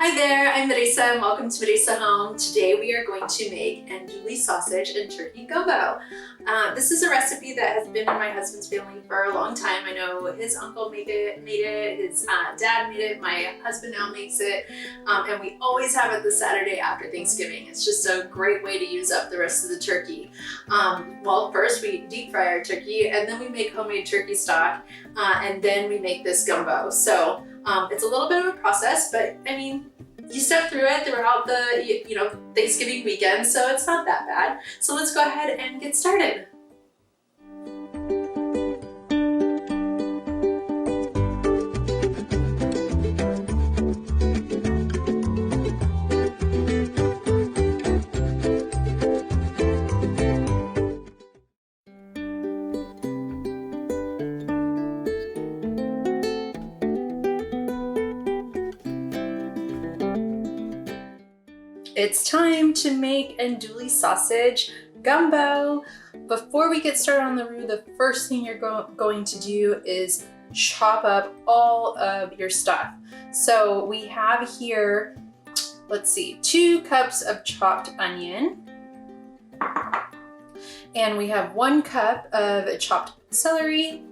Hi there, I'm Marisa and welcome to Marisa Home. Today we are going to make andouille sausage and turkey gumbo. This is a recipe that has been in my husband's family for a long time. I know his uncle made it, his dad made it, my husband now makes it, and we always have it the Saturday after Thanksgiving. It's just a great way to use up the rest of the turkey. Well, first we deep fry our turkey and then we make homemade turkey stock and then we make this gumbo. So it's a little bit of a process, but I mean, you step through it throughout the Thanksgiving weekend, so it's not that bad. So let's go ahead and get started. It's time to make andouille sausage gumbo. Before we get started on the roux, the first thing you're going to do is chop up all of your stuff. So we have here, let's see, 2 cups of chopped onion. And we have 1 cup of chopped celery,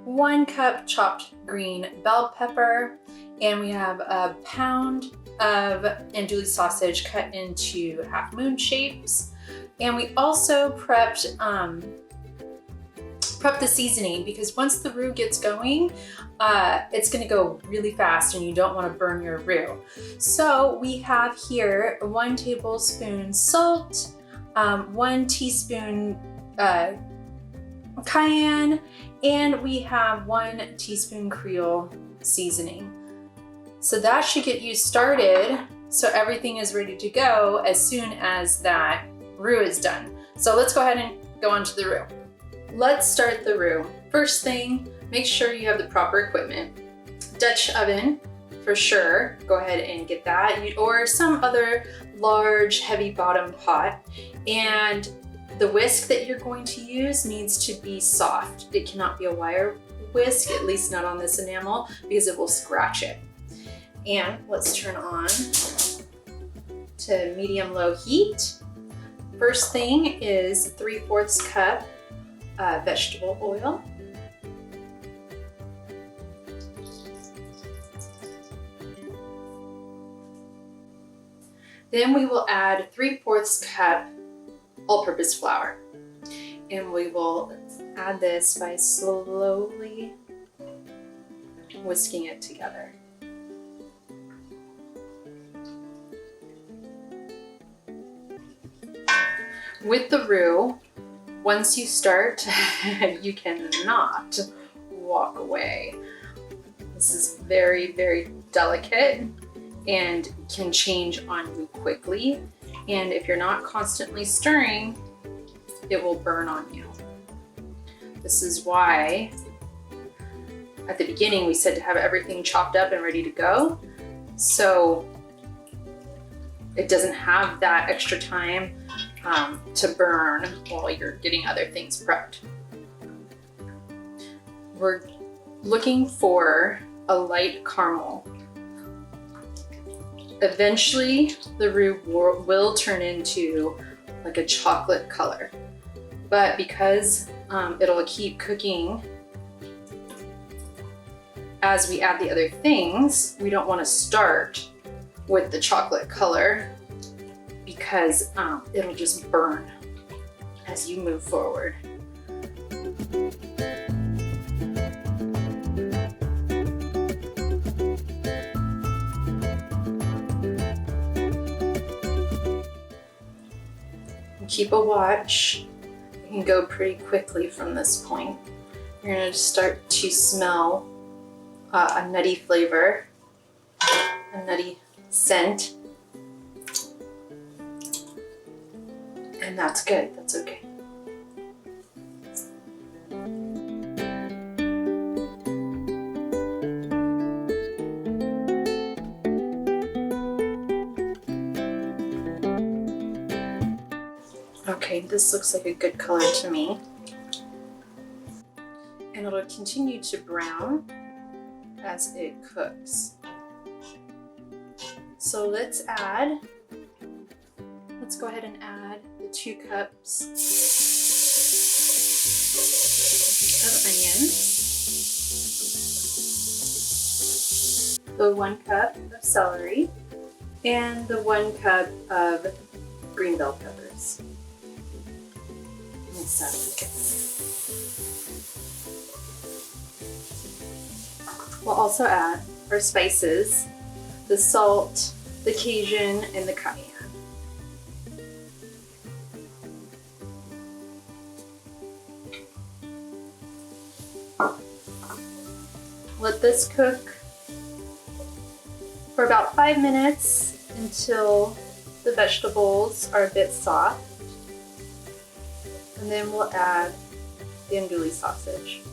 1 cup chopped green bell pepper, and we have a pound of andouille sausage cut into half moon shapes. And we also prepped the seasoning, because once the roux gets going, it's gonna go really fast and you don't wanna burn your roux. So we have here 1 tablespoon salt, 1 teaspoon cayenne, and we have 1 teaspoon creole seasoning. So that should get you started so everything is ready to go as soon as that roux is done. So let's go ahead and go on to the roux. Let's start the roux. First thing, make sure you have the proper equipment. Dutch oven, for sure. Go ahead and get that, or some other large heavy bottom pot. And the whisk that you're going to use needs to be soft. It cannot be a wire whisk, at least not on this enamel, because it will scratch it. And let's turn on to medium-low heat. First thing is 3/4 cup vegetable oil. Then we will add 3/4 cup all-purpose flour. And we will add this by slowly whisking it together. With the roux, once you start, you cannot walk away. This is very, very delicate and can change on you quickly. And if you're not constantly stirring, it will burn on you. This is why at the beginning we said to have everything chopped up and ready to go, so it doesn't have that extra time to burn while you're getting other things prepped. We're looking for a light caramel. Eventually the roux will turn into like a chocolate color, but because it'll keep cooking as we add the other things, we don't want to start with the chocolate color, because it'll just burn as you move forward. Keep a watch. You can go pretty quickly from this point. You're gonna start to smell a nutty flavor, a nutty scent. And that's good, that's okay. Okay, this looks like a good color to me. And it'll continue to brown as it cooks. So let's go ahead and add the 2 cups of onions, the 1 cup of celery, and the 1 cup of green bell peppers. Mix that. We'll also add our spices, the salt, the Cajun, and the cayenne. Let this cook for about 5 minutes until the vegetables are a bit soft. And then we'll add the andouille sausage.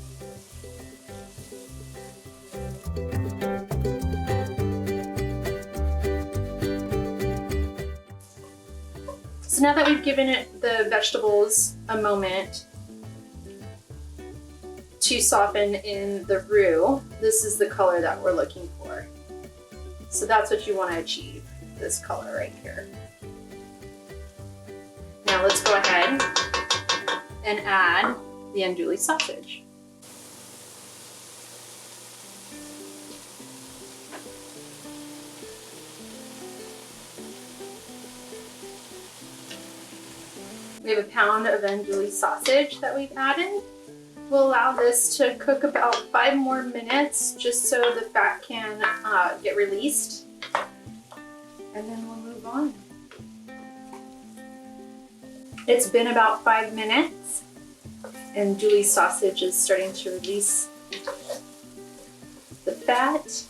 So now that we've given the vegetables a moment to soften in the roux, this is the color that we're looking for. So that's what you want to achieve, this color right here. Now let's go ahead and add the andouille sausage. We have a pound of andouille sausage that we've added. We'll allow this to cook about 5 more minutes just so the fat can get released. And then we'll move on. It's been about 5 minutes and andouille sausage is starting to release the fat.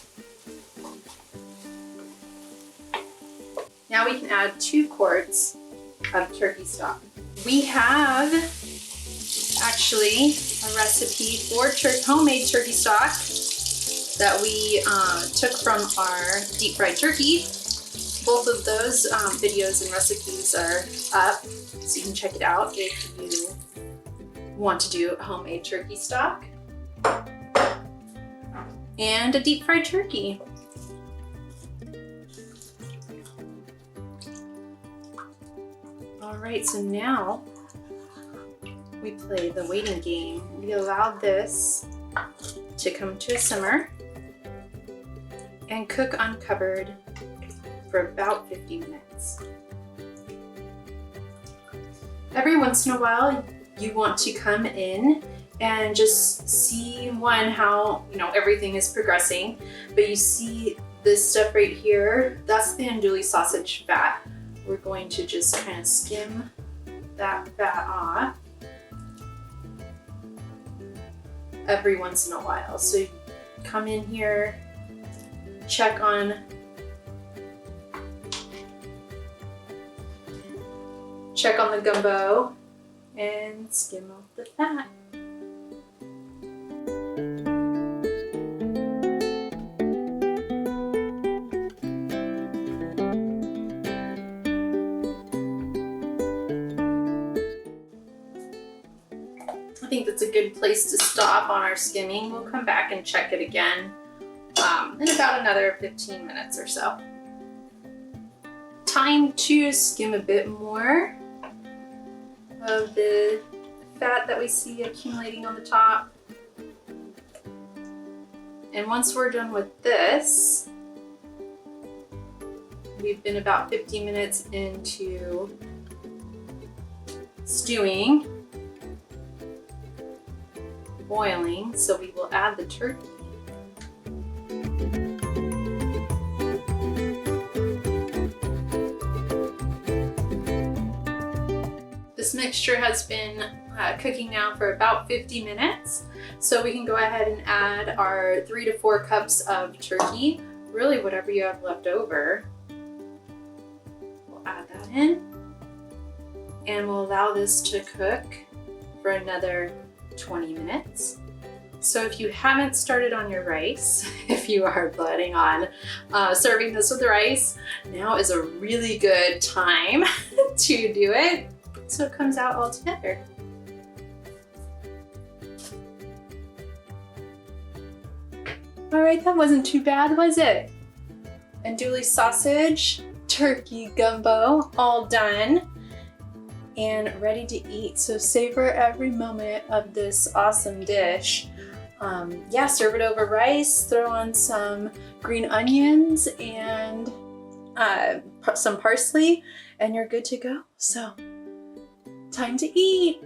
Now we can add 2 quarts of turkey stock. We have actually a recipe for homemade turkey stock that we took from our deep fried turkey. Both of those videos and recipes are up, so you can check it out if you want to do homemade turkey stock. And a deep fried turkey. All right, so now we play the waiting game. We allow this to come to a simmer and cook uncovered for about 50 minutes. Every once in a while, you want to come in and just see how everything is progressing. But you see this stuff right here, that's the andouille sausage fat. We're going to just kind of skim that fat off every once in a while. So you come in here, check on the gumbo and skim off the fat. I think that's a good place to stop on our skimming. We'll come back and check it again in about another 15 minutes or so. Time to skim a bit more of the fat that we see accumulating on the top. And once we're done with this, we've been about 50 minutes into stewing, boiling, so we will add the turkey. This mixture has been cooking now for about 50 minutes, so we can go ahead and add our 3 to 4 cups of turkey, really whatever you have left over. We'll add that in, and we'll allow this to cook for another 20 minutes. So if you haven't started on your rice, if you are planning on serving this with rice, now is a really good time to do it so it comes out all together. All right, that wasn't too bad, was it? andouille sausage, turkey gumbo, all done and ready to eat. So savor every moment of this awesome dish. Yeah, serve it over rice, throw on some green onions and some parsley, and you're good to go. So, time to eat.